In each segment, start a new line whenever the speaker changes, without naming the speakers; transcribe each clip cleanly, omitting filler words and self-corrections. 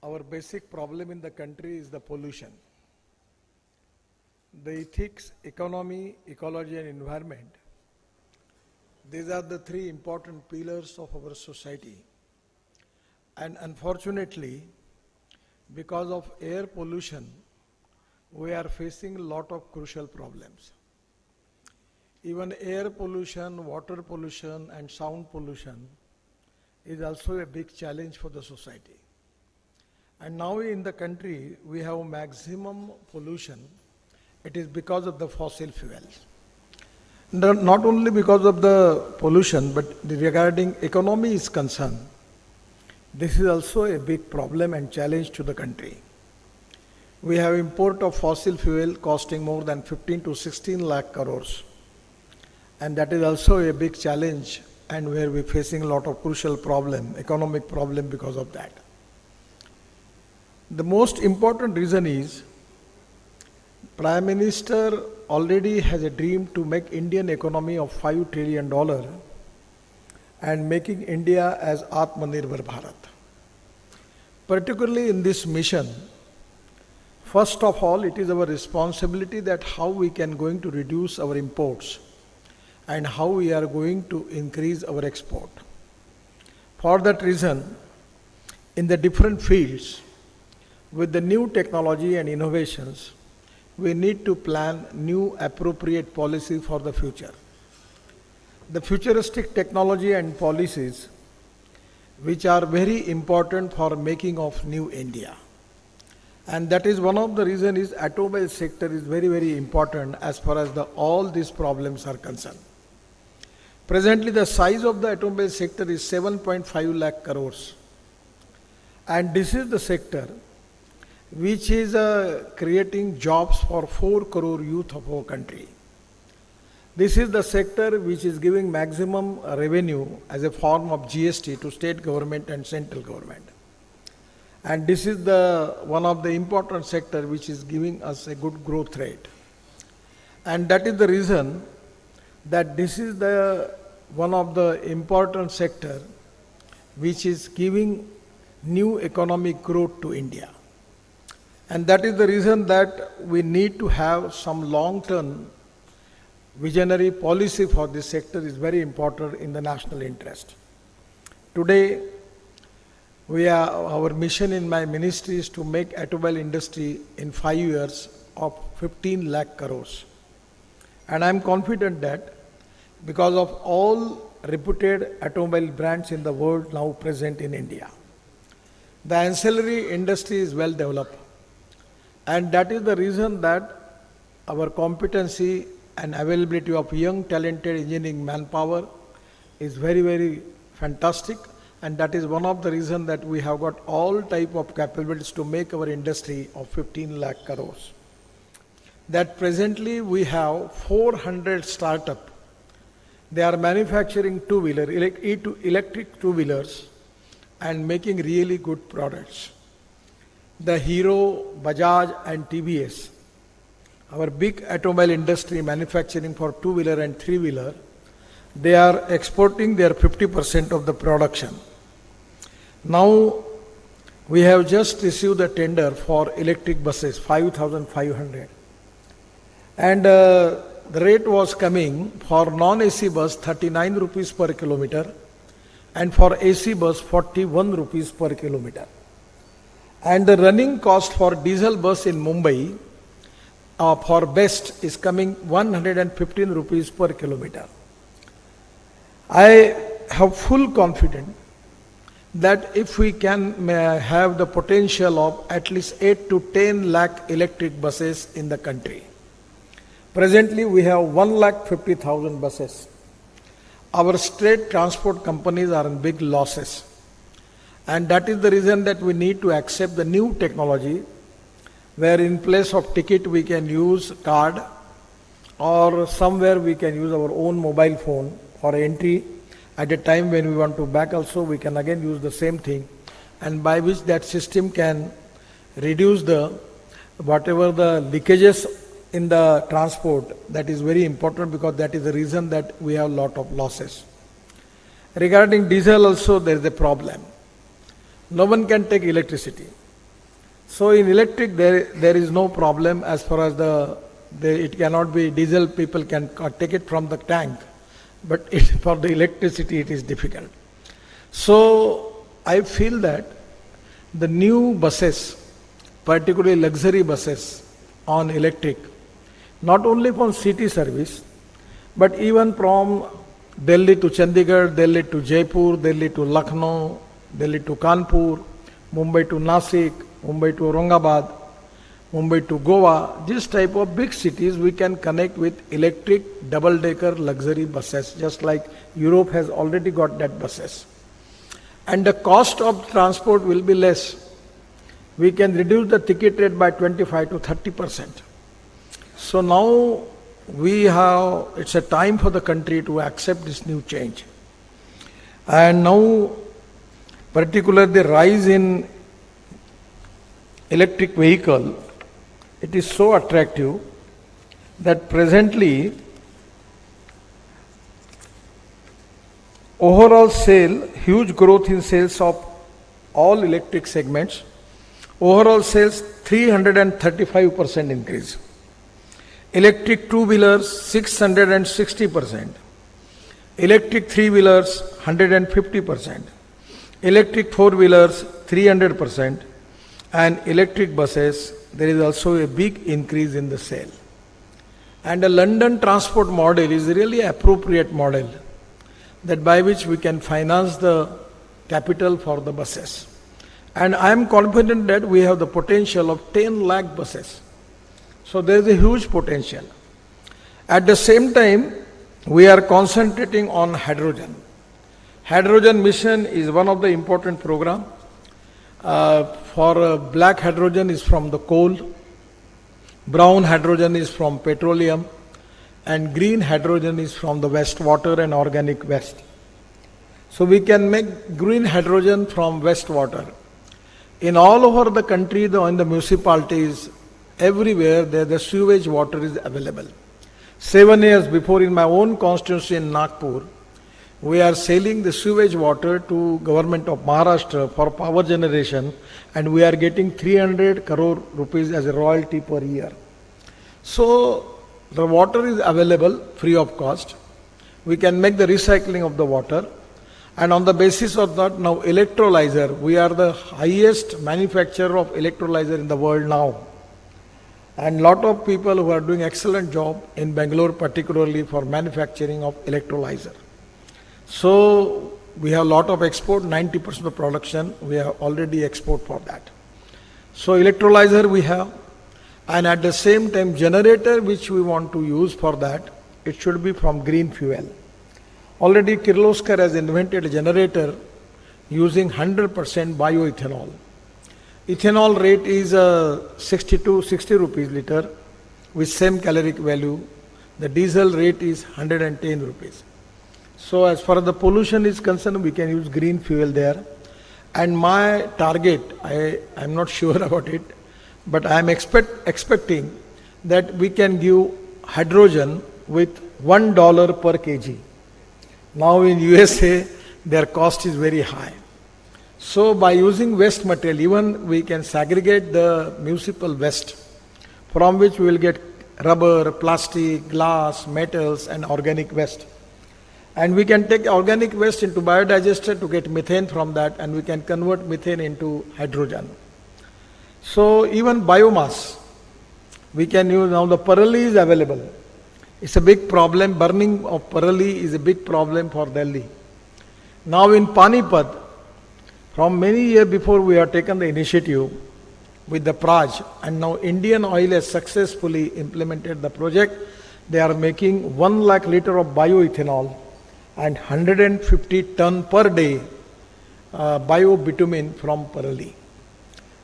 Our basic problem in the country is the pollution. The ethics, economy, ecology and environment, these are the three important pillars of our society. And unfortunately, because of air pollution, we are facing a lot of crucial problems. Even air pollution, water pollution and sound pollution is also a big challenge for the society. And now in the country, we have maximum pollution. It is because of the fossil fuels. Not only because of the pollution, but regarding economy is concerned, this is also a big problem and challenge to the country. We have import of fossil fuel costing more than 15 to 16 lakh crores. And that is also a big challenge, and where we're facing a lot of crucial problem, economic problem because of that. The most important reason is Prime Minister already has a dream to make Indian economy of $5 trillion and making India as Atmanirbhar Bharat. Particularly in this mission, first of all, it is our responsibility that how we can going to reduce our imports and how we are going to increase our export. For that reason, in the different fields, with the new technology and innovations, we need to plan new appropriate policy for the future. The futuristic technology and policies which are very important for making of new India. And that is one of the reasons is automobile sector is very, very important as far as all these problems are concerned. Presently, the size of the automobile sector is 7.5 lakh crores. And this is the sector which is creating jobs for 4 crore youth of our country. This is the sector which is giving maximum revenue as a form of GST to state government and central government. And this is one of the important sector which is giving us a good growth rate. And that is the reason that this is one of the important sector which is giving new economic growth to India. And that is the reason that we need to have some long-term visionary policy for this sector is very important in the national interest. Today, our mission in my ministry is to make automobile industry in 5 years of 15 lakh crores. And I am confident that because of all reputed automobile brands in the world now present in India, the ancillary industry is well developed. And that is the reason that our competency and availability of young talented engineering manpower is very, very fantastic. And that is one of the reasons that we have got all type of capabilities to make our industry of 15 lakh crores. That presently we have 400 startups. They are manufacturing electric two-wheelers and making really good products. The Hero, Bajaj and TVS, our big automobile industry manufacturing for two-wheeler and three-wheeler, they are exporting their 50% of the production. Now, we have just received a tender for electric buses, 5,500. And the rate was coming for non-AC bus 39 rupees per kilometer and for AC bus 41 rupees per kilometer. And the running cost for diesel bus in Mumbai for best is coming 115 rupees per kilometer. I have full confidence that if we can have the potential of at least 8 to 10 lakh electric buses in the country. Presently, we have 1,50,000 buses. Our state transport companies are in big losses. And that is the reason that we need to accept the new technology, where in place of ticket we can use card, or somewhere we can use our own mobile phone for entry. At a time when we want to back also, we can again use the same thing, and by which that system can reduce whatever the leakages in the transport. That is very important, because that is the reason that we have a lot of losses. Regarding diesel also, there is a problem. No one can take electricity. So in electric there is no problem as far as it cannot be diesel, people can take it from the tank, but for the electricity it is difficult. So I feel that the new buses, particularly luxury buses on electric, not only from city service, but even from Delhi to Chandigarh, Delhi to Jaipur, Delhi to Lucknow, Delhi to Kanpur, Mumbai to Nasik, Mumbai to Aurangabad, Mumbai to Goa, this type of big cities we can connect with electric double-decker luxury buses, just like Europe has already got that buses. And the cost of transport will be less. We can reduce the ticket rate by 25 to 30%. So now it's a time for the country to accept this new change. And now, particularly the rise in electric vehicle, it is so attractive that presently overall huge growth in sales of all electric segments. Overall sales 335% increase. Electric two-wheelers 660%. Electric three-wheelers 150%. Electric four-wheelers 300%. And electric buses, there is also a big increase in the sale. And the London transport model is really an appropriate model, that by which we can finance the capital for the buses. And I am confident that we have the potential of 10 lakh buses. So there is a huge potential. At the same time, we are concentrating on hydrogen. Hydrogen mission is one of the important programs. For black hydrogen is from the coal, brown hydrogen is from petroleum, and green hydrogen is from the wastewater and organic waste. So we can make green hydrogen from wastewater. In all over the country, in the municipalities, everywhere the sewage water is available. 7 years before, in my own constituency in Nagpur, we are selling the sewage water to government of Maharashtra for power generation, and we are getting 300 crore rupees as a royalty per year. So the water is available free of cost. We can make the recycling of the water, and on the basis of that, now electrolyzer, we are the highest manufacturer of electrolyzer in the world now. And lot of people who are doing excellent job in Bangalore, particularly for manufacturing of electrolyzer. So we have a lot of export, 90% of production, we have already export for that. So electrolyzer we have, and at the same time generator which we want to use for that, it should be from green fuel. Already Kirloskar has invented a generator using 100% bioethanol. Ethanol rate is 60 rupees liter with same caloric value. The diesel rate is 110 rupees. So as far as the pollution is concerned, we can use green fuel there. And my target, I am not sure about it, but I am expecting that we can give hydrogen with $1 per kg. Now in USA, their cost is very high. So by using waste material, even we can segregate the municipal waste, from which we will get rubber, plastic, glass, metals and organic waste. And we can take organic waste into biodigester to get methane from that, and we can convert methane into hydrogen. So even biomass, we can use. Now the parali is available. It's a big problem. Burning of parali is a big problem for Delhi. Now in Panipat, from many years before we have taken the initiative with the Praj, and now Indian Oil has successfully implemented the project. They are making 1 lakh liter of bioethanol and 150 ton per day bio-bitumen from parali.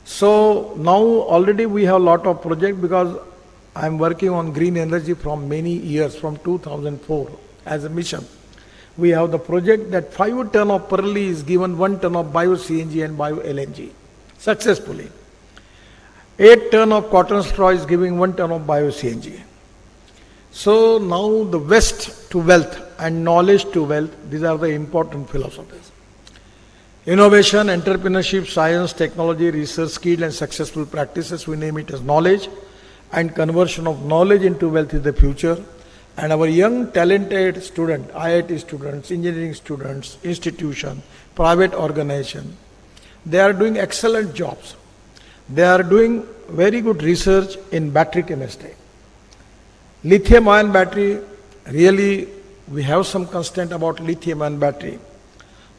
So now already we have a lot of projects, because I am working on green energy from many years, from 2004 as a mission. We have the project that 5 ton of parali is given 1 ton of bio-CNG and bio-LNG successfully. 8 ton of cotton straw is giving 1 ton of bio-CNG. So now the waste to wealth and knowledge to wealth, these are the important philosophies. Innovation, entrepreneurship, science, technology, research, skill and successful practices, we name it as knowledge, and conversion of knowledge into wealth is the future. And our young talented student, IIT students, engineering students, institution, private organization, they are doing excellent jobs. They are doing very good research in battery chemistry. Lithium ion battery, really we have some constraint about lithium ion battery.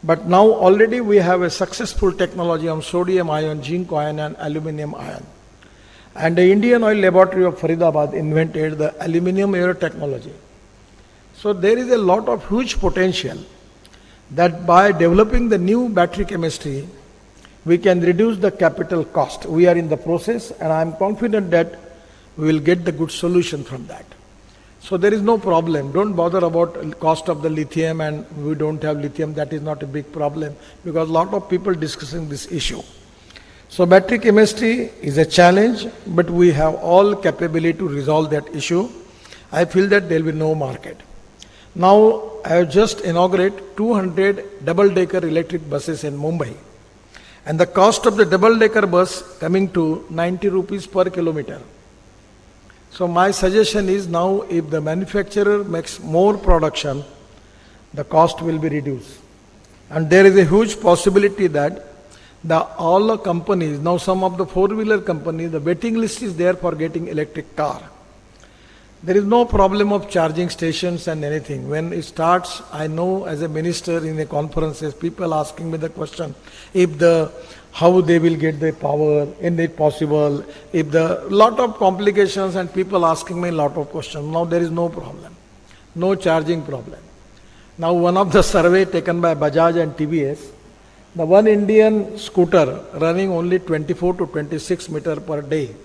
But now already we have a successful technology on sodium ion, zinc ion and aluminum ion. And the Indian Oil Laboratory of Faridabad invented the aluminum air technology. So there is a lot of huge potential that by developing the new battery chemistry, we can reduce the capital cost. We are in the process and I am confident that we will get the good solution from that. So there is no problem. Don't bother about cost of the lithium and we don't have lithium. That is not a big problem because a lot of people discussing this issue. So battery chemistry is a challenge, but we have all capability to resolve that issue. I feel that there will be no market. Now I have just inaugurated 200 double-decker electric buses in Mumbai. And the cost of the double-decker bus coming to 90 rupees per kilometer. So my suggestion is now if the manufacturer makes more production, the cost will be reduced. And there is a huge possibility that all the companies, now some of the four-wheeler companies, the waiting list is there for getting electric car. There is no problem of charging stations and anything. When it starts, I know as a minister in the conferences, people asking me the question, how they will get the power, is it possible, lot of complications and people asking me a lot of questions. Now there is no problem, no charging problem. Now one of the survey taken by Bajaj and TVS, the one Indian scooter running only 24 to 26 meter per day.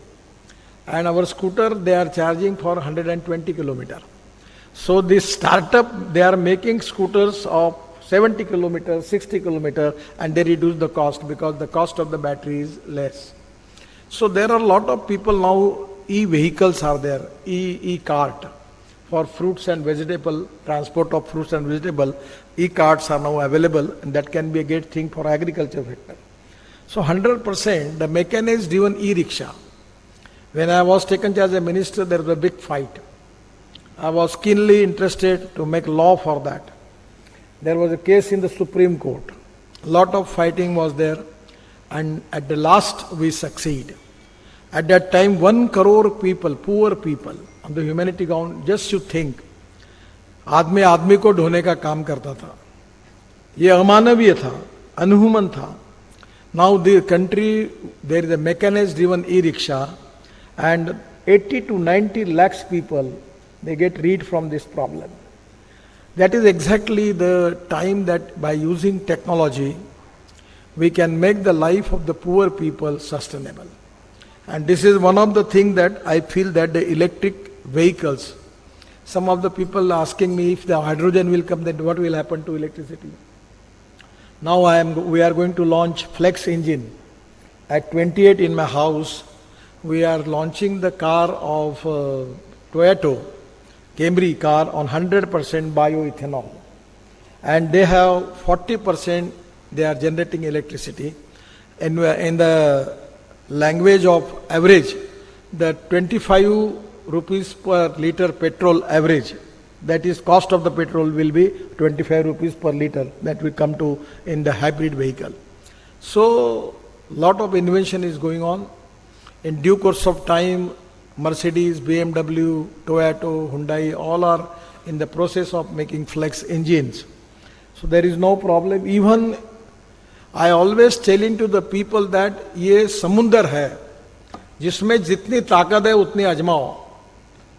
And our scooter, they are charging for 120 kilometers. So this startup, they are making scooters of 70 kilometers, 60 kilometers, and they reduce the cost because the cost of the battery is less. So there are a lot of people now, e-vehicles are there, e-cart for fruits and vegetable, transport of fruits and vegetable. E-carts are now available and that can be a great thing for agriculture sector. So 100% the mechanized driven e-rickshaw. When I was taken charge as a minister, there was a big fight. I was keenly interested to make law for that. There was a case in the Supreme Court. A lot of fighting was there and at the last we succeed. At that time 1 crore people, poor people on the humanity ground, just you think, आदमी आदमी को ढोने का काम करता था. ये अमानवीय था, अनहुमन था. Now the country, there is a mechanized driven e-rickshaw and 80 to 90 lakhs people, they get rid from this problem. That is exactly the time that by using technology, we can make the life of the poor people sustainable. And this is one of the things that I feel that the electric vehicles, some of the people asking me if the hydrogen will come, then what will happen to electricity? Now we are going to launch flex engine. At 28 in my house, we are launching the car of Toyota Camry car on 100% bioethanol. And they have 40%, they are generating electricity. And in the language of average, the 25 rupees per liter petrol average, that is cost of the petrol will be 25 rupees per liter that will come to in the hybrid vehicle. So lot of invention is going on. In due course of time, Mercedes, BMW, Toyota, Hyundai, all are in the process of making flex engines. So there is no problem. Even I always telling to the people that ये समुंदर है जिसमें जितनी ताकत है उतनी आजमाओ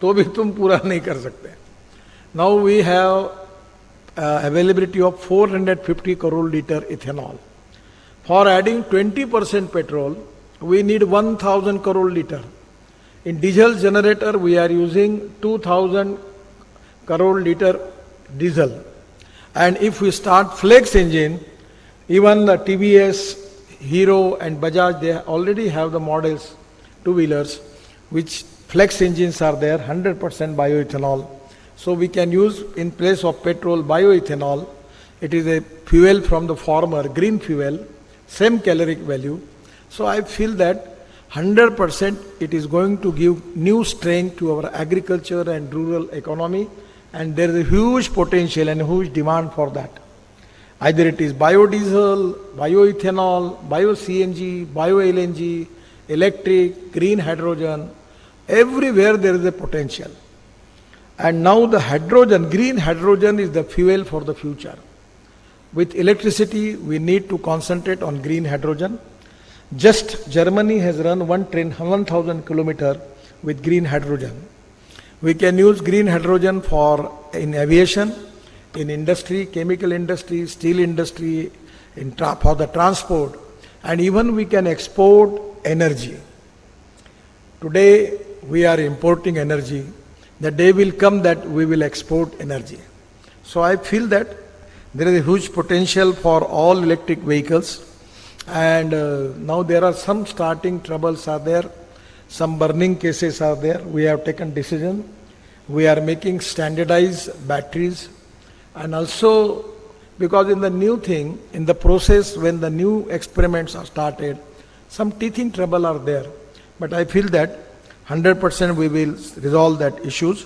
तो भी तुम पूरा नहीं कर सकते. Now we have availability of 450 crore liter ethanol. For adding 20% petrol, we need 1000 crore liter. In diesel generator, we are using 2000 crore liter diesel. And if we start flex engine, even the TVS, Hero and Bajaj, they already have the models, two-wheelers, which flex engines are there, 100% bioethanol. So we can use in place of petrol bioethanol. It is a fuel from the former, green fuel, same caloric value. So I feel that 100% it is going to give new strength to our agriculture and rural economy, and there is a huge potential and huge demand for that. Either it is biodiesel, bioethanol, bio-CNG, bio-LNG, electric, green hydrogen, everywhere there is a potential. And now the hydrogen, green hydrogen is the fuel for the future. With electricity, we need to concentrate on green hydrogen. Just Germany has run one train 1,000 kilometers with green hydrogen. We can use green hydrogen for in aviation, in industry, chemical industry, steel industry, for the transport, and even we can export energy. Today we are importing energy. The day will come that we will export energy. So I feel that there is a huge potential for all electric vehicles, and now there are some starting troubles are there, some burning cases are there. We have taken decision. We are making standardized batteries, and also because in the new thing, in the process when the new experiments are started, some teething trouble are there. But I feel that 100% we will resolve that issues.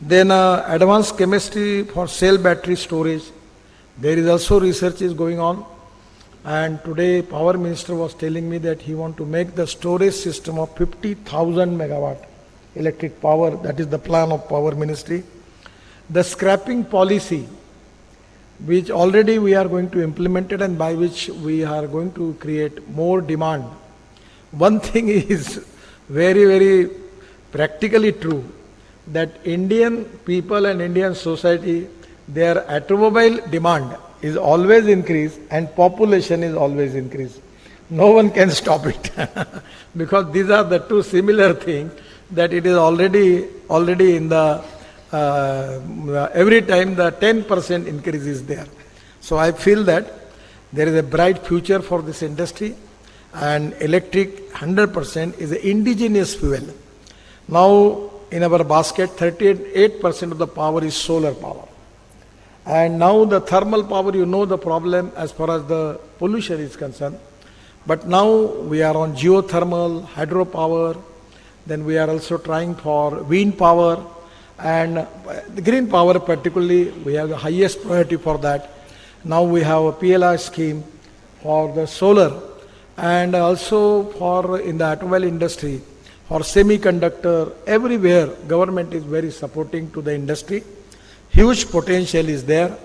Then advanced chemistry for cell battery storage. There is also research is going on, and today Power Minister was telling me that he want to make the storage system of 50,000 megawatt electric power. That is the plan of Power Ministry. The scrapping policy, which already we are going to implement it, and by which we are going to create more demand. One thing is very, very practically true, that Indian people and Indian society, their automobile demand is always increased and population is always increased. No one can stop it because these are the two similar things, that it is already in the every time the 10% increase is there. So I feel that there is a bright future for this industry, and electric 100% is an indigenous fuel. Now in our basket 38% of the power is solar power. And now the thermal power, you know the problem as far as the pollution is concerned. But now we are on geothermal, hydropower, then we are also trying for wind power, and the green power particularly, we have the highest priority for that. Now we have a PLI scheme for the solar, and also for in the automobile industry, for semiconductor, everywhere government is very supporting to the industry. Huge potential is there.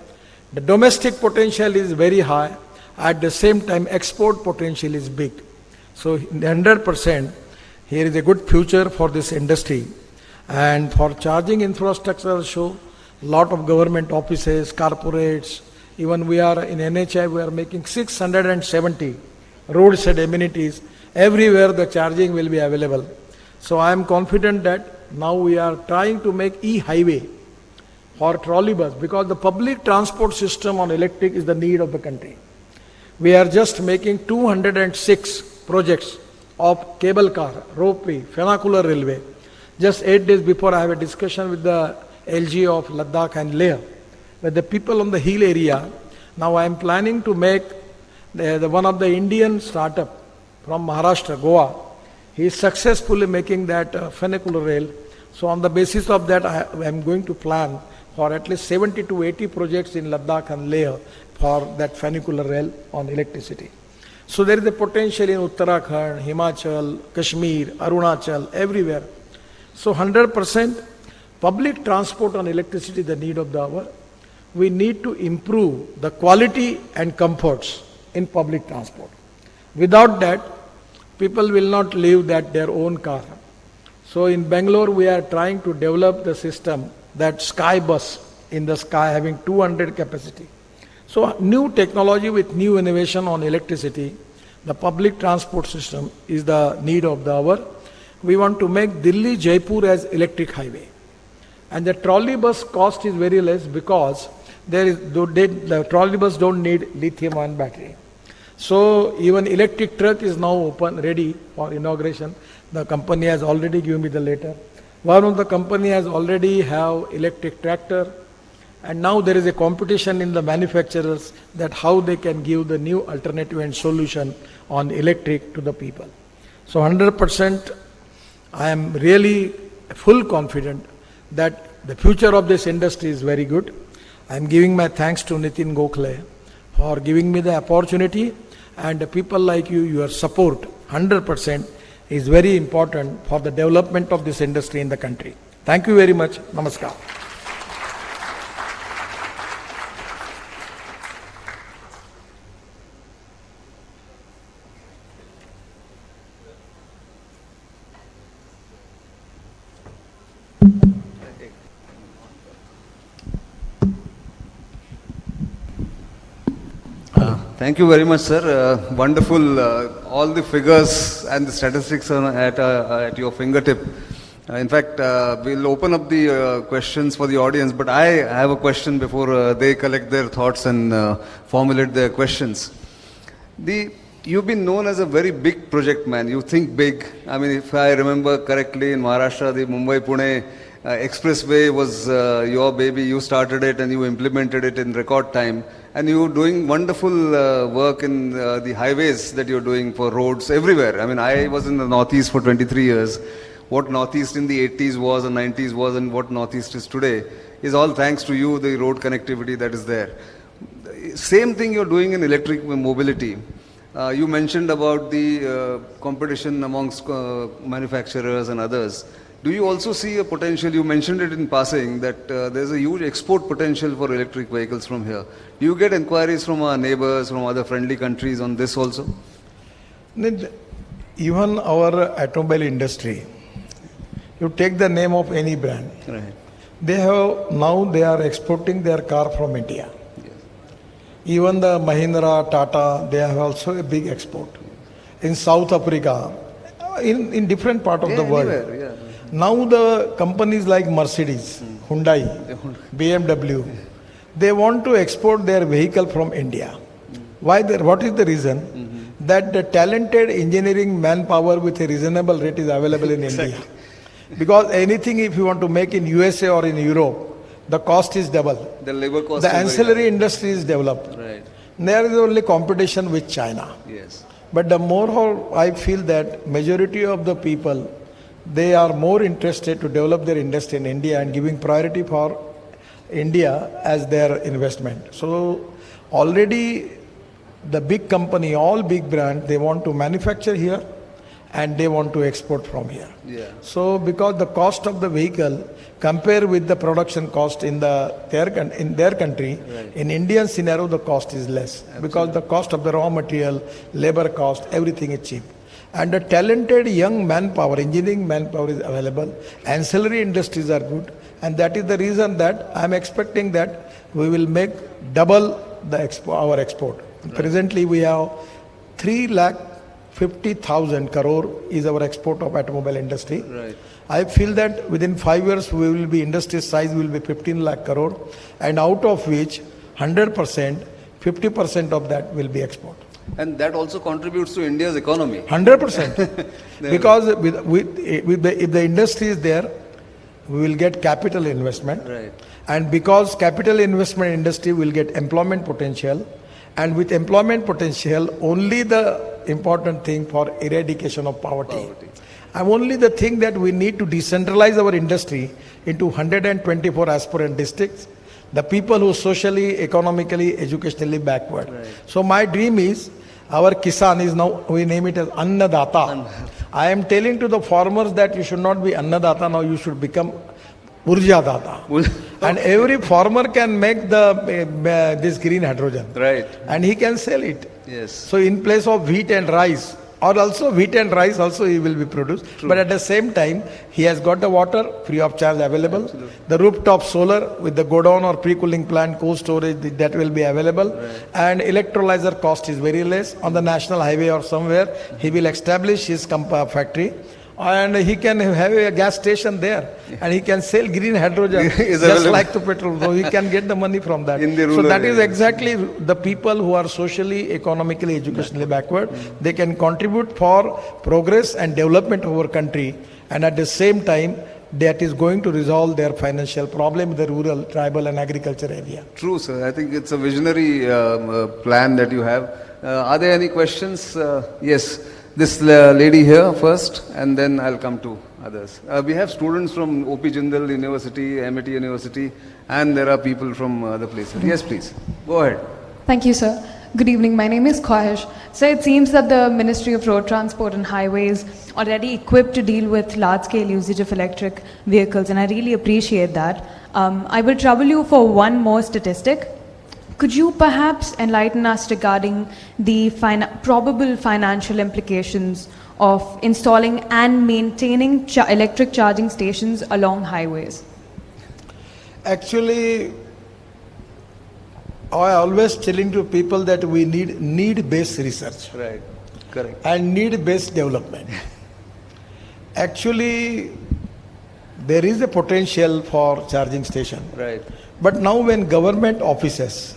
The domestic potential is very high. At the same time, export potential is big. So 100%, here is a good future for this industry. And for charging infrastructure also, lot of government offices, corporates, even we are in NHI, we are making 670 roadside amenities. Everywhere the charging will be available. So I am confident that now we are trying to make e-highway for trolley bus, because the public transport system on electric is the need of the country. We are just making 206 projects of cable car, ropeway, funicular railway. Just 8 days before, I have a discussion with the LG of Ladakh and Leh, with the people on the hill area. Now I am planning to make one of the Indian startup from Maharashtra, Goa. He is successfully making that funicular rail. So on the basis of that, I am going to plan for at least 70 to 80 projects in Ladakh and Leh for that funicular rail on electricity. So there is a potential in Uttarakhand, Himachal, Kashmir, Arunachal, everywhere. So 100% public transport on electricity is the need of the hour. We need to improve the quality and comforts in public transport. Without that, people will not live their own car. So in Bangalore, we are trying to develop the system, that sky bus in the sky having 200 capacity. So new technology with new innovation on electricity, the public transport system is the need of the hour. We want to make Delhi Jaipur as electric highway, and the trolley bus cost is very less because the trolley bus don't need lithium-ion battery. So even electric truck is now open, ready for inauguration. The company has already given me the letter. One of the company has already have electric tractor, And now there is a competition in the manufacturers that how they can give the new alternative and solution on electric to the people. So 100% I am really full confident that the future of this industry is very good. I am giving my thanks to Nitin Gadkari for giving me the opportunity, and the people like you, your support 100% is very important for the development of this industry in the country. Thank you very much. Namaskar.
Thank you very much, sir. Wonderful. All the figures and the statistics are at your fingertip. In fact, we'll open up the questions for the audience, but I have a question before they collect their thoughts and formulate their questions. You've been known as a very big project man. You think big. I mean, if I remember correctly, in Maharashtra, the Mumbai-Pune expressway was your baby. You started it and you implemented it in record time. And you're doing wonderful work in the highways that you're doing for roads everywhere. I mean, I was in the Northeast for 23 years. What Northeast in the 80s was and 90s was and what Northeast is today is all thanks to you, the road connectivity that is there. Same thing you're doing in electric mobility. You mentioned about the competition amongst manufacturers and others. Do you also see a potential, you mentioned it in passing, that there's a huge export potential for electric vehicles from here. Do you get inquiries from our neighbors, from other friendly countries on this also?
Even our automobile industry, you take the name of any brand,
Right.
they are exporting their car from India.
Yes.
Even the Mahindra, Tata, they have also a big export. In South Africa, in different part of the world.
Anywhere, yeah.
Now the companies like Mercedes, Hyundai, BMW, they want to export their vehicle from India. Why? What is the reason? That the talented engineering manpower with a reasonable rate is available in India. Because anything if you want to make in USA or in Europe, the cost is double.
The labor cost
The
is very
ancillary
high.
industry is developed.
Right.
There is only competition with China.
Yes.
But the more I feel that majority of the people, they are more interested to develop their industry in India and giving priority for India as their investment. So already the big company, all big brands, they want to manufacture here and they want to export from here.
Yeah.
So because the cost of the vehicle compare with the production cost in their country,
Right.
in Indian scenario the cost is less. Because the cost of the raw material, labor cost, everything is cheap. And the talented young manpower, engineering manpower is available. Ancillary industries are good. And that is the reason that I am expecting that we will make double our export. Right. Presently we have 3,50,000 crore is our export of automobile industry.
Right.
I feel that within 5 years we will be industry size will be 15 lakh crore, and out of which 100%, 50% of that will be export.
And that also contributes to India's economy.
100%. Because if the industry is there, we will get capital investment.
Right.
And because capital investment industry will get employment potential, and with employment potential, only the important thing for eradication of poverty. And only the thing that we need to decentralize our industry into 124 aspirant districts, the people who socially, economically, educationally backward.
Right.
So my dream is, our Kisan is now, we name it as Annadata. I am telling to the farmers that you should not be Annadata, now you should become Urjadata. And every farmer can make this green hydrogen.
Right.
And he can sell it.
Yes.
So in place of wheat and rice, or also wheat and rice also he will be produced.
True.
But at the same time, he has got the water free of charge available.
Absolutely.
The rooftop solar with the godown or pre-cooling plant, cold storage, that will be available.
Right.
And electrolyzer cost is very less. On the national highway or somewhere, he will establish his factory. And he can have a gas station there, and he can sell green hydrogen just
available.
like the petrol. So he can get the money from that.
In the
So
rural
that is
areas.
exactly the people who are socially, economically, educationally backward. They can contribute for progress and development of our country, and at the same time that is going to resolve their financial problem in the rural, tribal and agriculture area.
True, sir. I think it's a visionary plan that you have. Are there any questions? Yes, this lady here first, and then I'll come to others. We have students from OP Jindal University, MIT University, and there are people from other places. Yes, please. Go ahead.
Thank you, sir. Good evening. My name is Khwahish. So it seems that the Ministry of Road Transport and Highways already equipped to deal with large-scale usage of electric vehicles, and I really appreciate that. I will trouble you for one more statistic. Could you perhaps enlighten us regarding the probable financial implications of installing and maintaining electric charging stations along highways?
Actually, I always telling to people that we need need-based research.
Right. Correct.
And need-based development. Actually, there is a potential for charging station.
Right.
But now when government offices,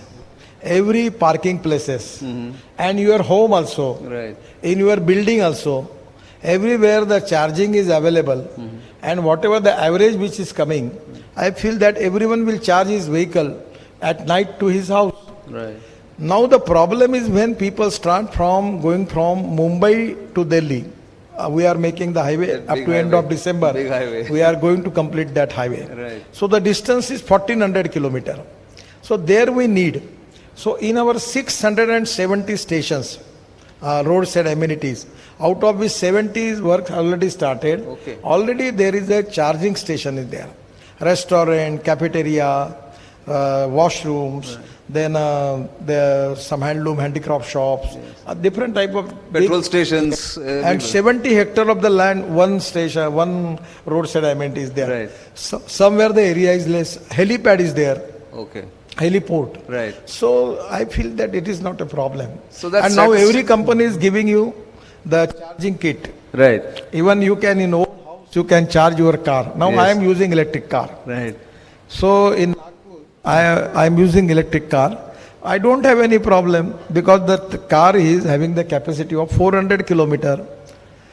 every parking places, and your home also,
Right.
in your building also, everywhere the charging is available, and whatever the average which is coming, I feel that everyone will charge his vehicle at night to his house.
Right.
Now the problem is when people start going from Mumbai to Delhi. We are making the highway
That
up
big
to end
highway.
of December.
Big highway.
We are going to complete that highway.
Right.
So the distance is 1400 kilometer. So there we need. So in our 670 stations, roadside amenities, out of which 70 work already started.
Okay.
Already there is a charging station in there. Restaurant, cafeteria, washrooms, then there are some handicraft shops, different type of
Petrol stations.
and 70 hectare of the land, one station, one roadside amenity is there.
Right.
So, somewhere the area is less. Helipad is there.
Okay.
Heliport.
Right.
So I feel that it is not a problem.
So that's
and now every company is giving you the charging kit.
Right.
Even you can in old house you can charge your car. Now
Yes.
I am using electric car.
Right.
So in I am using electric car. I don't have any problem because the car is having the capacity of 400 kilometer.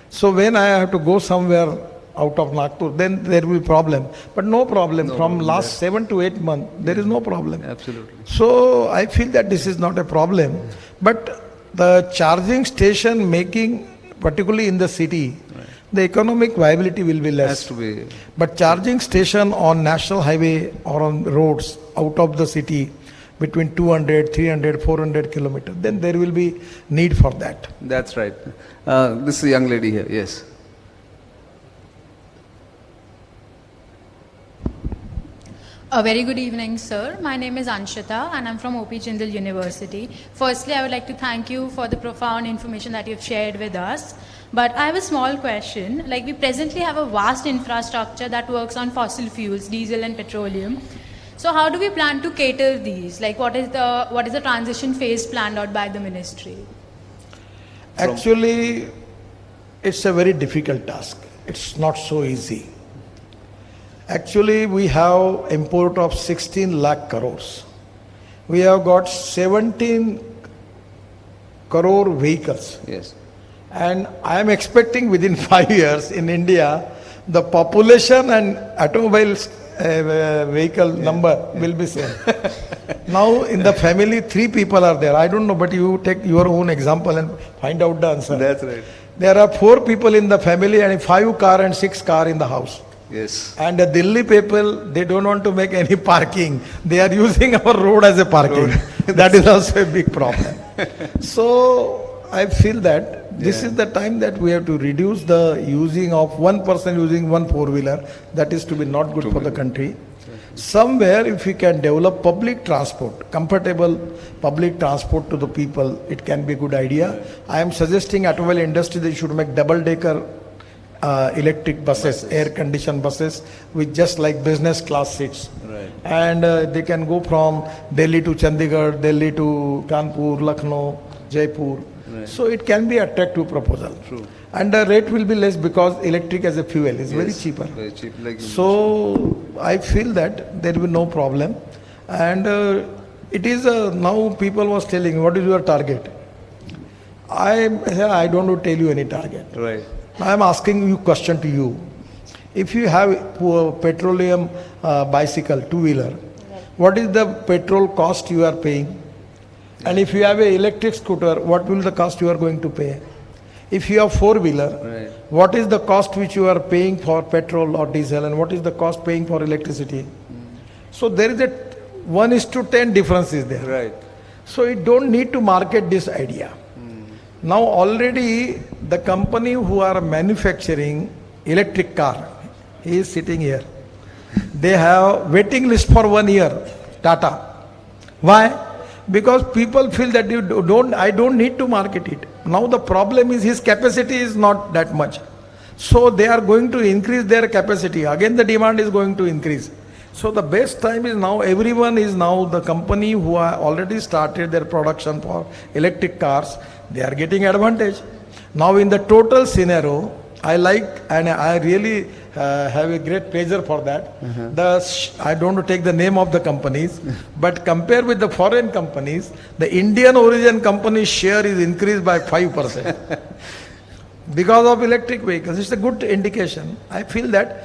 So when I have to go somewhere out of Nagpur, then there will be problem. But no problem. From last 7 to 8 months, there is no problem.
Absolutely.
So I feel that this is not a problem. But the charging station making, particularly in the city, the economic viability will be less.
Has to be.
But charging station on national highway or on roads out of the city between 200, 300, 400 kilometers, then there will be need for that.
That's right. This is a young lady here. Yes.
A very good evening, sir. My name is Anshita and I'm from OP Jindal University. Firstly, I would like to thank you for the profound information that you've shared with us. But I have a small question. Like, we presently have a vast infrastructure that works on fossil fuels, diesel and petroleum. So how do we plan to cater these? Like, what is the transition phase planned out by the ministry?
Actually, it's a very difficult task. It's not so easy. Actually, we have import of 16 lakh crores. We have got 17 crore vehicles.
Yes.
And I am expecting within 5 years in India, the population and automobile vehicle number will be same. Now in the family, 3 people are there. I don't know, but you take your own example and find out the answer.
That's right.
There are 4 people in the family and 5 car and 6 car in the house.
Yes.
And the Delhi people, they don't want to make any parking. They are using our road as a parking. That is also a big problem. So I feel that this is the time that we have to reduce the using of one person using one four-wheeler. That is to be not good for the country. Somewhere if we can develop public transport, comfortable public transport to the people, it can be a good idea. I am suggesting automobile industry they should make double-decker electric buses, air-conditioned buses with just like business class seats.
Right.
And they can go from Delhi to Chandigarh, Delhi to Kanpur, Lucknow, Jaipur.
Right.
So it can be attractive proposal.
True.
And the rate will be less because electric as a fuel is very
Yes,
cheaper.
Very cheap. Like you
So I feel that there will be no problem. And it is now people was telling, what is your target? I don't want to tell you any target.
mentioned. Right.
I am asking you question to you. If you have petroleum bicycle, two-wheeler, what is the petrol cost you are paying? And if you have an electric scooter, what will the cost you are going to pay? If you have four-wheeler, what is the cost which you are paying for petrol or diesel, and what is the cost paying for electricity? So there is a 1:10 difference is there.
Right.
So you don't need to market this idea. Now already the company who are manufacturing electric car, he is sitting here. They have waiting list for 1 year, Tata. Why? Because people feel that I don't need to market it. Now the problem is his capacity is not that much. So they are going to increase their capacity. Again the demand is going to increase. So the best time is now, everyone is now, the company who are already started their production for electric cars, they are getting advantage. Now in the total scenario, I like and I really have a great pleasure for that. I don't want to take the name of the companies, but compare with the foreign companies, the Indian origin company's share is increased by 5%. Because of electric vehicles. It's a good indication. I feel that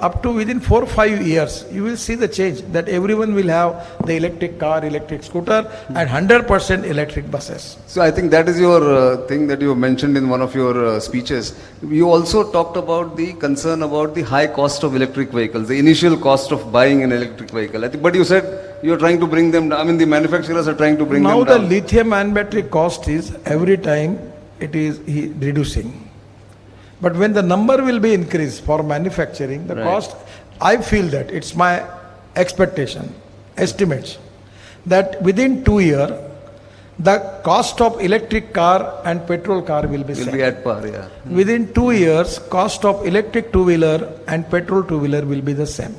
up to within 4 or 5 years, you will see the change, that everyone will have the electric car, electric scooter, and 100% electric buses.
So I think that is your thing that you mentioned in one of your speeches. You also talked about the concern about the high cost of electric vehicles, the initial cost of buying an electric vehicle. But you said you are trying to bring them down. I mean, the manufacturers are trying to bring them down.
Now the lithium-ion battery cost is every time it is reducing. But when the number will be increased for manufacturing, the cost, I feel that it's my expectation, estimates, that within 2 years, the cost of electric car and petrol car will be same.
Be at par, yeah.
Within 2 years, cost of electric two-wheeler and petrol two-wheeler will be the same.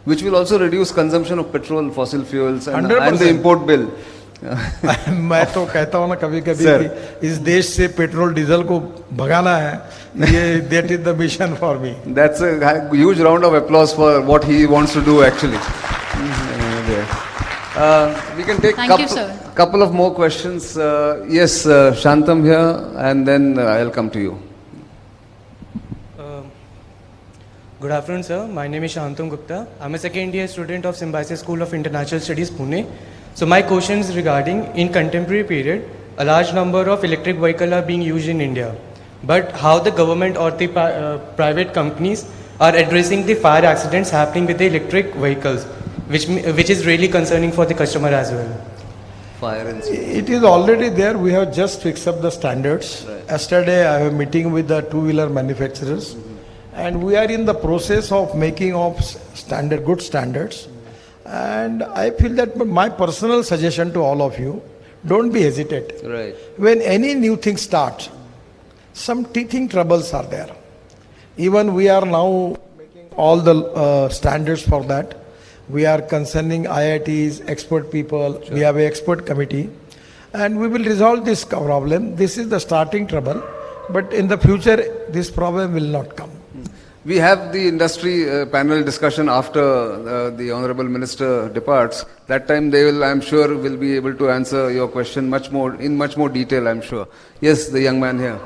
Which will also reduce consumption of petrol, fossil fuels and the
100%.
import bill.
मैं तो कहता हूँ ना कभी कभी कि इस देश से पेट्रोल डीजल को भगाना है, ये that is the mission for me.
That's a huge round of applause for what he wants to do actually. We can take couple of more questions. Yes, Shantam here, and then I'll come to you.
Good afternoon, sir. My name is Shantam Gupta. I'm a second year student of Symbiosis School of International Studies, Pune. So my question is regarding, in contemporary period, a large number of electric vehicles are being used in India. But how the government or the private companies are addressing the fire accidents happening with the electric vehicles, which is really concerning for the customer as well.
Fire and safety.
It is already there. We have just fixed up the standards. Yesterday I have a meeting with the two-wheeler manufacturers, and we are in the process of making of good standards. And I feel that my personal suggestion to all of you, don't be hesitant.
Right.
When any new thing starts, some teething troubles are there. Even we are now making all the standards for that. We are concerning IITs, expert people. Sure. We have an expert committee, and we will resolve this problem. This is the starting trouble, but in the future, this problem will not come.
We have the industry panel discussion after the Honorable Minister departs. That time they will, I'm sure, will be able to answer your question in much more detail, I'm sure. Yes, the young man here.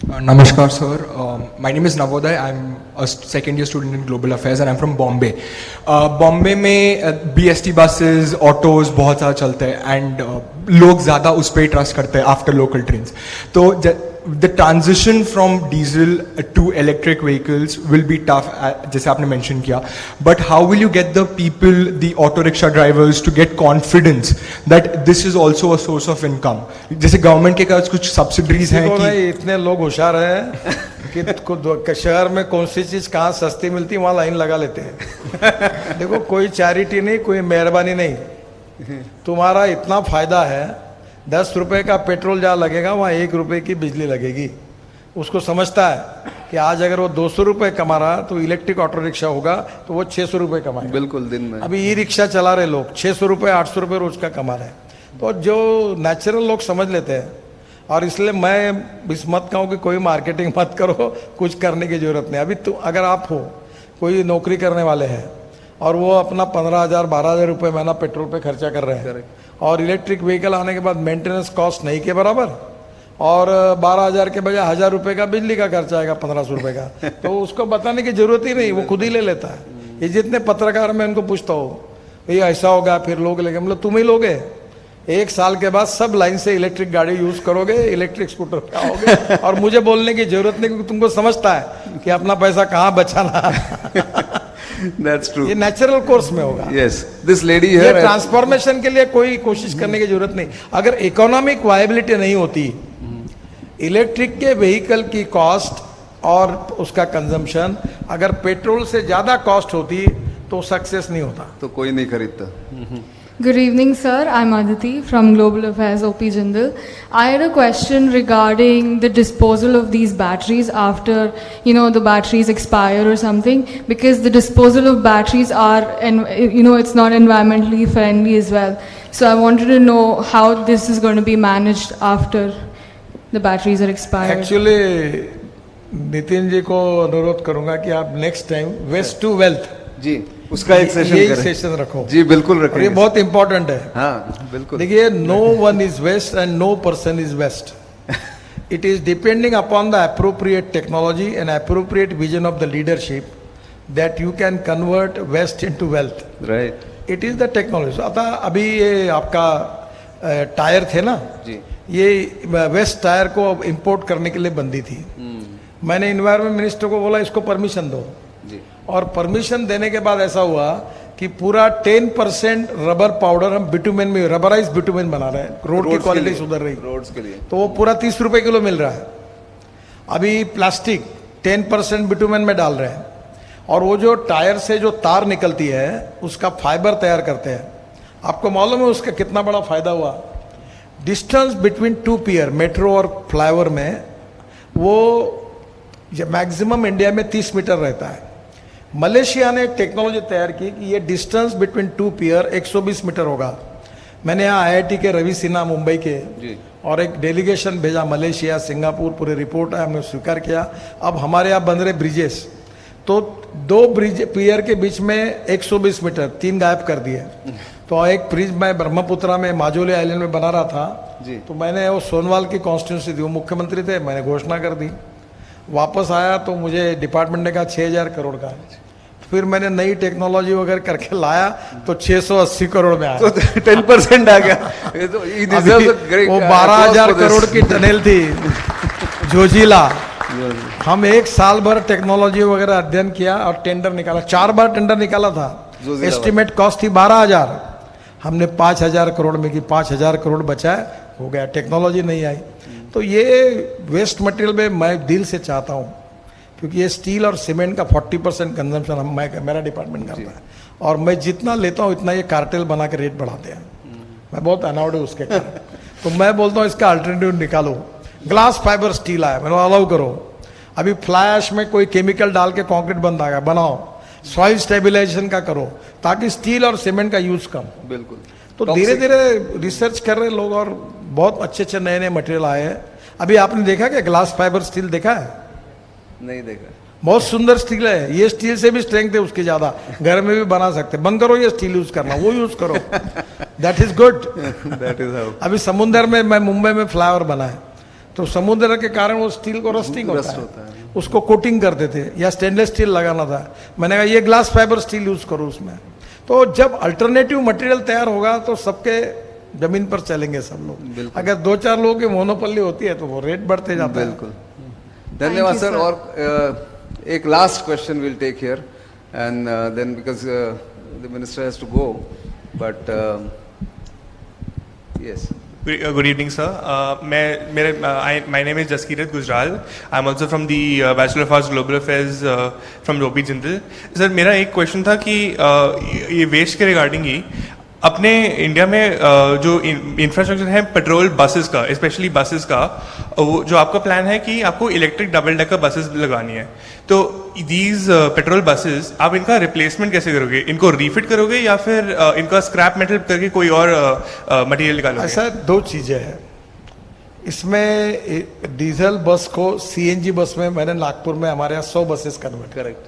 Namaskar, sir. My name is Navodaya. I'm a second year student in Global Affairs and I'm from Bombay. Bombay में BST buses, autos बहुत सारा चलते हैं and लोग ज़्यादा उस पे trust करते हैं after local trains. तो the transition from diesel to electric vehicles will be tough, जैसे आपने mention किया. But how will you get the people, the auto rickshaw drivers, to get confidence that this is also a source of income? जैसे government के कुछ subsidies हैं कि
इतने लोग होशियार हैं कि शहर में कौन सी चीज कहाँ सस्ती मिलती है वहाँ लाइन लगा लेते हैं. देखो, कोई चैरिटी नहीं, कोई मेहरबानी नहीं. तुम्हारा इतना फायदा है, 10 रुपए का पेट्रोल जहाँ लगेगा वहाँ 1 रुपए की बिजली लगेगी. उसको समझता है कि आज अगर वो 200 रुपए कमा रहा तो इलेक्ट्रिक ऑटो रिक्शा होगा तो वो 600 रुपए कमाएगा.
बिल्कुल दिन में
अभी ई रिक्शा चला रहे लोग 600 रुपए 800 रुपए रोज का कमा रहे हैं. तो जो नेचुरल लोग समझ लेते हैं, और इसलिए मैं इस मत कहूँ कि कोई मार्केटिंग मत करो, कुछ करने की जरूरत नहीं. अभी अगर आप हो, कोई नौकरी करने वाले हैं और वो अपना 15,000 12,000 रुपये महीना पेट्रोल पे खर्चा कर रहे हैं और इलेक्ट्रिक व्हीकल आने के बाद मेंटेनेंस कॉस्ट नहीं के बराबर, और 12,000 के बजाय 1,000 रुपए का बिजली का खर्चा आएगा, 1,500 रुपए का, तो उसको बताने की जरूरत ही नहीं, वो खुद ही ले लेता है। ये जितने पत्रकार मैं उनको पूछता हूँ भैया ऐसा होगा, फिर लोग लेंगे, मतलब तुम ही लोगे, 1 साल के बाद सब लाइन से इलेक्ट्रिक गाड़ी यूज करोगे, इलेक्ट्रिक स्कूटर पे आओगे, और मुझे बोलने की जरूरत नहीं, क्योंकि तुमको समझता है कि अपना पैसा कहाँ बचाना।
That's true.
ये नेचुरल कोर्स में होगा।
Yes, this lady
ये
here.
ट्रांसफॉर्मेशन के लिए कोई कोशिश करने की जरूरत नहीं। अगर इकोनॉमिक वायबिलिटी नहीं होती, इलेक्ट्रिक के व्हीकल की कॉस्ट और उसका कंजम्पशन अगर पेट्रोल से ज्यादा कॉस्ट होती तो सक्सेस नहीं होता।
तो कोई नहीं खरीदता।
Good evening, sir. I'm Aditi from Global Affairs, OP Jindal. I had a question regarding the disposal of these batteries after, the batteries expire or something, because the disposal of batteries are, it's not environmentally friendly as well. So I wanted to know how this is going to be managed after the batteries are expired.
Actually Nitin ji को अनुरोध करूंगा कि आप next time waste to wealth
ji, उसका एक session
यही
करें।
Session रखो
जी बिल्कुल
और ये
रखेंगे।
बहुत इंपॉर्टेंट है।
हाँ बिल्कुल।
देखिए, no one is waste and no person is waste. It is depending upon the appropriate technology and appropriate vision of the leadership that you can convert waste into wealth.
Right.
It is the technology. अतः अभी ये आपका tyre थे ना
जी,
ये waste tyre को import करने के लिए बंदी थी। मैंने इन्वायरमेंट मिनिस्टर को बोला इसको परमिशन दो
जी।
और परमिशन देने के बाद ऐसा हुआ कि पूरा 10% रबर पाउडर हम बिटुमेन में, रबराइज बिटुमेन बना रहे हैं, रोड की क्वालिटी सुधर रही,
रोड्स के लिए,
तो वो पूरा 30 रुपए किलो मिल रहा है। अभी प्लास्टिक 10% बिटुमेन में डाल रहे हैं, और वो जो टायर से जो तार निकलती है उसका फाइबर तैयार करते हैं। आपको मालूम है उसका कितना बड़ा फायदा हुआ? डिस्टेंस बिटवीन 2 पियर मेट्रो और फ्लाईओवर में वो मैक्सिमम इंडिया में 30 मीटर रहता है। मलेशिया ने एक टेक्नोलॉजी तैयार की कि ये डिस्टेंस बिटवीन 2 पियर 120 मीटर होगा। मैंने यहाँ IIT के रवि सिन्हा मुंबई के
जी,
और एक डेलीगेशन भेजा मलेशिया, सिंगापुर, पूरे रिपोर्ट है, हमने स्वीकार किया। अब हमारे यहाँ बन रहे ब्रिजेस, तो 2 ब्रिज पियर के बीच में 120 मीटर 3 गायब कर दिए। तो एक ब्रिज मैं ब्रह्मपुत्रा में माजोली आइलैंड में बना रहा था
जी।
तो मैंने वो सोनवाल की कॉन्स्टिट्यूंसी थी, वो मुख्यमंत्री थे, मैंने घोषणा कर दी। वापस आया तो मुझे डिपार्टमेंट ने कहा 6,000 करोड़ का। फिर मैंने नई टेक्नोलॉजी वगैरह करके लाया तो 680 करोड़ में आया,
तो 10% आ गया। ये तो he deserves a great
वो
applause
12,000
for this.
करोड़ की टनल थी जोजिला। हम 1 साल भर टेक्नोलॉजी वगैरह अध्ययन किया और टेंडर निकाला, 4 बार टेंडर निकाला था।
जोजिला
एस्टिमेट कॉस्ट थी 12,000, हमने 5,000 करोड़ में की, 5,000 करोड़ बचाए, हो गया। टेक्नोलॉजी नहीं आई। तो ये वेस्ट मटेरियल में मैं दिल से चाहता हूँ, क्योंकि ये स्टील और सीमेंट का 40% कंजम्पशन मेरा डिपार्टमेंट करता है, और मैं जितना लेता हूँ इतना ये कार्टेल बना के रेट बढ़ाते हैं। मैं बहुत अनाउड हूँ उसके कारण। तो मैं बोलता हूँ इसका अल्टरनेटिव निकालो। ग्लास फाइबर स्टील आया, मैंने अलाउ करो। अभी फ्लाई ऐश में कोई केमिकल डाल के कंक्रीट बंद आ गया, बनाओ। सॉइल स्टेबिलाईजेशन का करो, ताकि स्टील और सीमेंट का यूज कम।
बिल्कुल।
तो धीरे धीरे रिसर्च कर रहे लोग, और बहुत अच्छे अच्छे नए नए मटेरियल आए हैं। अभी आपने देखा क्या ग्लास फाइबर स्टील देखा है?
नहीं देखा।
बहुत सुंदर स्टील है, ये स्टील से भी स्ट्रेंथ है उसकी ज्यादा, घर में भी बना सकते। बंद करो ये स्टील यूज करना, वो यूज करो, that is good.
That is how.
अभी समुद्र में, मैं मुंबई में फ्लाईओवर बना है, तो समुद्र के कारण वो स्टील को रस्टिंग होता है, उसको कोटिंग करते थे, या स्टेनलेस स्टील लगाना था। मैंने कहा ये ग्लास फाइबर स्टील यूज करो उसमें। तो जब अल्टरनेटिव मटेरियल तैयार होगा तो सबके जमीन पर चलेंगे सब लोग। अगर 2-4 लोगों की मोनोपोली होती है तो वो रेट बढ़ते जाते हैं।
बिल्कुल। धन्यवाद सर। और एक last question will take here and then because the minister has to go, but yes.
Good evening, sir. My name is Jaskirat Gujral. I'm also from the Bachelor of Arts Global Affairs from OP Jindal. Sir मेरा एक question था कि ये waste के regarding ही अपने India में जो infrastructure है पेट्रोल बसेस का, स्पेशली बसेस का, वो जो आपका प्लान है कि आपको इलेक्ट्रिक डबल डेकर बसेस लगानी है, तो दीज पेट्रोल बसेस आप इनका रिप्लेसमेंट कैसे करोगे? इनको रीफिट करोगे या फिर इनका स्क्रैप मेटल करके कोई और मटेरियल निकालोगे?
ऐसा 2 चीजें हैं इसमें। डीजल बस को CNG बस में मैंने नागपुर में हमारे यहाँ 100 बसेस कन्वर्ट।
करेक्ट।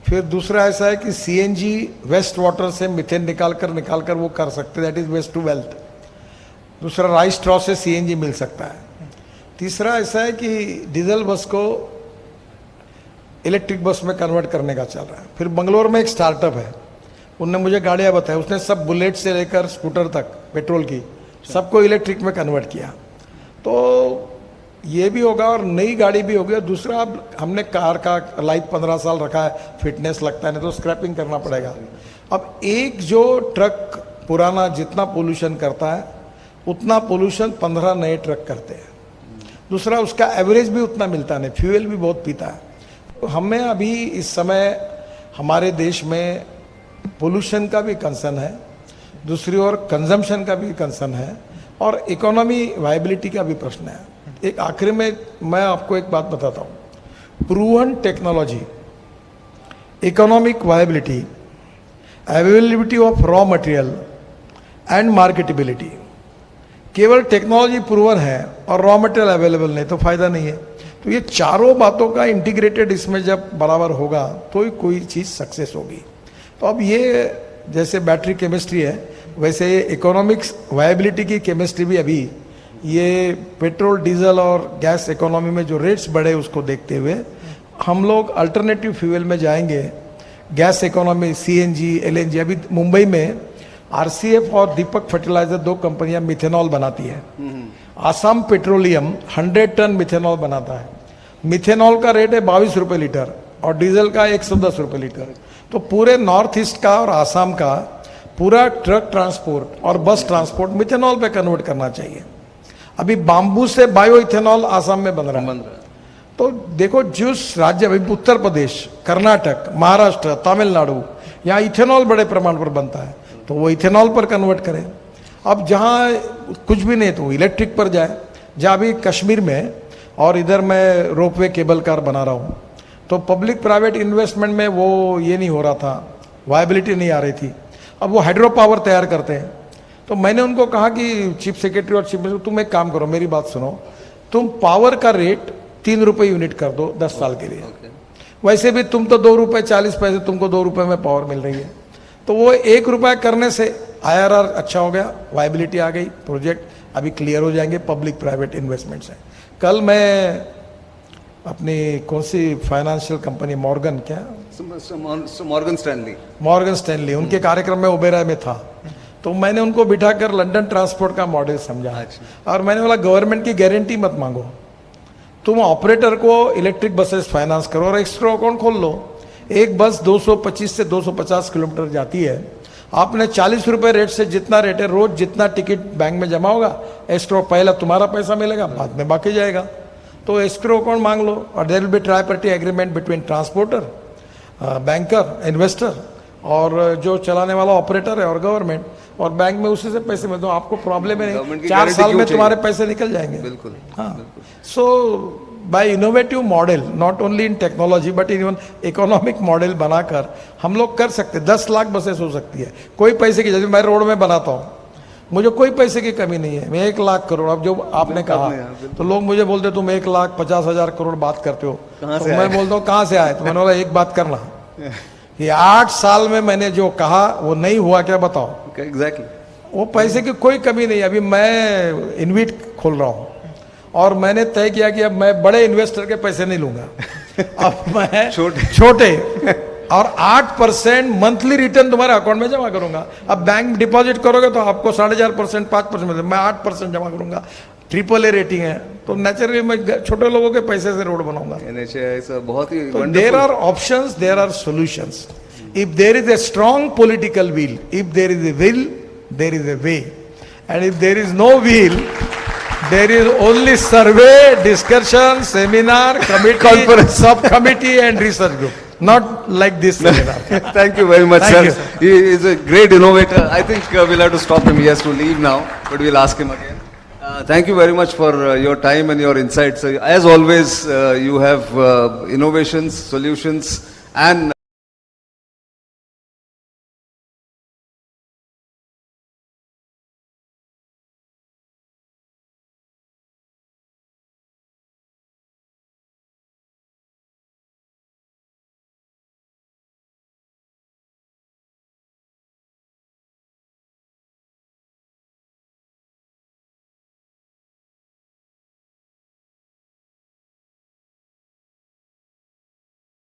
फिर दूसरा ऐसा है कि CNG वेस्ट वाटर से मिथेन निकाल कर वो कर सकते हैं, that is waste to wealth. दूसरा राइस स्ट्रॉ से CNG मिल सकता है। तीसरा ऐसा है कि डीजल बस को इलेक्ट्रिक बस में कन्वर्ट करने का चल रहा है। फिर बंगलोर में एक स्टार्टअप है, उनने मुझे गाड़ियाँ बताई, उसने सब बुलेट से लेकर स्कूटर तक पेट्रोल की सबको इलेक्ट्रिक में कन्वर्ट किया। तो ये भी होगा और नई गाड़ी भी होगी। और दूसरा, अब हमने कार का लाइफ 15 साल रखा है, फिटनेस लगता है, नहीं तो स्क्रैपिंग करना पड़ेगा। अब एक जो ट्रक पुराना जितना पोल्यूशन करता है उतना पोल्यूशन 15 नए ट्रक करते हैं। दूसरा, उसका एवरेज भी उतना मिलता नहीं, फ्यूल भी बहुत पीता है। तो हमें अभी इस समय हमारे देश में पोल्यूशन का भी कंसर्न है, दूसरी ओर कंजम्पशन का भी कंसर्न है और इकोनॉमी वायबिलिटी का भी प्रश्न है। एक आखिरी में मैं आपको एक बात बताता हूँ, proven technology, economic viability, availability of raw material and marketability. केवल टेक्नोलॉजी प्रूवन है और रॉ मटेरियल अवेलेबल नहीं तो फायदा नहीं है। तो ये चारों बातों का इंटीग्रेटेड इसमें जब बराबर होगा तो ही कोई चीज़ सक्सेस होगी। तो अब ये जैसे बैटरी केमिस्ट्री है वैसे ये इकोनॉमिक्स वायबिलिटी की केमिस्ट्री भी अभी ये पेट्रोल डीजल और गैस इकोनॉमी में जो रेट्स बढ़े उसको देखते हुए हम लोग अल्टरनेटिव फ्यूल में जाएंगे। गैस इकोनॉमी, सीएनजी, एलएनजी, अभी मुंबई में आरसीएफ और दीपक फर्टिलाइजर 2 कंपनियां मिथेनॉल बनाती है। आसाम पेट्रोलियम 100 टन मिथेनॉल बनाता है। मिथेनॉल का रेट है 22 रुपये लीटर और डीजल का 110 रुपये लीटर। तो पूरे नॉर्थ ईस्ट का और आसाम का पूरा ट्रक ट्रांसपोर्ट और बस ट्रांसपोर्ट मिथेनॉल पे कन्वर्ट करना चाहिए। अभी बाम्बू से बायो इथेनॉल आसाम में बन रहा है। तो देखो, जिस राज्य, अभी उत्तर प्रदेश, कर्नाटक, महाराष्ट्र, तमिलनाडु, यहाँ इथेनॉल बड़े प्रमाण पर बनता है तो वो इथेनॉल पर कन्वर्ट करें। अब जहाँ कुछ भी नहीं तो इलेक्ट्रिक पर जाए। जहाँ अभी कश्मीर में और इधर मैं रोपवे केबल कार बना रहा हूँ तो पब्लिक प्राइवेट इन्वेस्टमेंट में वो ये नहीं हो रहा था, वायबिलिटी नहीं आ रही थी। अब वो हाइड्रो पावर तैयार करते हैं। तो मैंने उनको कहा कि चीफ सेक्रेटरी और चीफ मिनिस्टर, तुम एक काम करो, मेरी बात सुनो, तुम पावर का रेट 3 रुपये यूनिट कर दो 10 साल के लिए। वैसे भी तुम तो 2 रुपये 40 पैसे, तुमको 2 रुपये में पावर मिल रही है। तो वो 1 रुपया करने से IRR अच्छा हो गया, वायबिलिटी आ गई, प्रोजेक्ट अभी क्लियर हो जाएंगे पब्लिक प्राइवेट इन्वेस्टमेंट से। कल मैं अपनी कौन सी फाइनेंशियल कंपनी, मॉर्गन स्टैनली, उनके कार्यक्रम में ओबेरा में था। तो मैंने उनको बिठाकर लंदन ट्रांसपोर्ट का मॉडल समझा और मैंने बोला गवर्नमेंट की गारंटी मत मांगो, तुम ऑपरेटर को इलेक्ट्रिक बसेस फाइनेंस करो और एक्स्ट्रा अकाउंट खोल लो। एक बस 225 से 250 किलोमीटर जाती है, आपने 40 रुपये रेट से, जितना रेट है रोज जितना टिकट बैंक में जमा होगा, एस्क्रो पहला तुम्हारा पैसा मिलेगा, बाद में बाकी जाएगा। तो एस्क्रो अकाउंट मांग लो और there will be tri party agreement between transporter, banker, investor और जो चलाने वाला ऑपरेटर है और गवर्नमेंट, और बैंक में उसी से पैसे मिलते, आपको प्रॉब्लम है नहीं, 4 साल में तुम्हारे पैसे निकल जाएंगे।
बिल्कुल।
हाँ, so by innovative model, not only in technology but even economic model बनाकर हम लोग कर सकते। 10 लाख बसेस हो सकती है, कोई पैसे की, जैसे मैं रोड में बनाता हूँ, मुझे कोई पैसे की कमी नहीं है, मैं 1 लाख करोड़, अब जो आपने कहा तो लोग मुझे बोलते तुम 1,50,000 करोड़ बात करते हो, तो मैं बोलता हूँ कहाँ से आए? तो मैंने बोला एक बात करना, ये 8 साल में मैंने जो कहा वो नहीं हुआ, क्या बताओ?
एग्जैक्टली।
वो पैसे की कोई कमी नहीं। अभी मैं इनवीट खोल रहा हूँ और मैंने तय किया कि अब मैं बड़े इन्वेस्टर के पैसे नहीं लूंगा, अब मैं छोटे और 8% मंथली रिटर्न तुम्हारे अकाउंट में जमा करूंगा। अब बैंक डिपॉजिट करोगे तो आपको 4.5%, 5% मिलता है, मैं 8% जमा करूंगा। AAA रेटिंग है तो नेचुरली मैं छोटे लोगों के पैसे से रोड बनाऊंगा।
बहुत ही
there are options, there are solutions. If there is a strong political will, if there is a will, there is a way, and if there is no will, there is only survey, discussion, seminar, committee, subcommittee and research group. Not like this seminar.
Thank you very much,
Thank
sir.
you, sir.
He is a great innovator. I think we'll have to stop him. He has to leave now, but we'll ask him again. Thank you very much for your time and your insights. As always, you have innovations, solutions, and